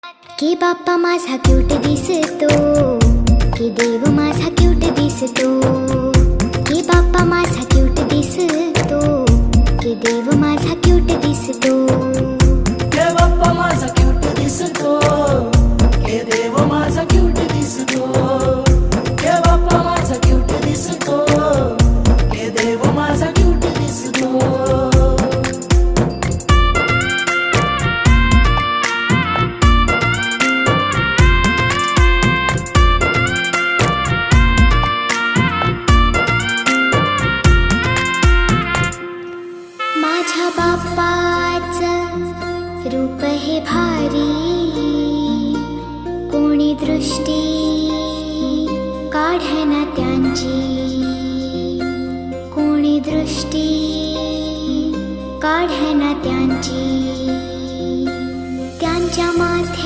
की बाप्पा माझा क्यूट दिसतो, की देव माझा क्यूट दिसतो, की बाप्पा माझा क्यूट दिसतो, की देव माझा क्यूट दिसतो, के बाप्पा माझा क्यूट दिसतो, के देव माझा क्यूट दिसतो, के बाप्पा माझा क्यूट दिसतो, के देव माझा क्यूट दिसतो. माझ्या बाप्पाचं रूप हे भारी, कोणी दृष्टी काढना त्यांची, कोणी दृष्टी काढना त्यांची, त्यांच्या माथ्या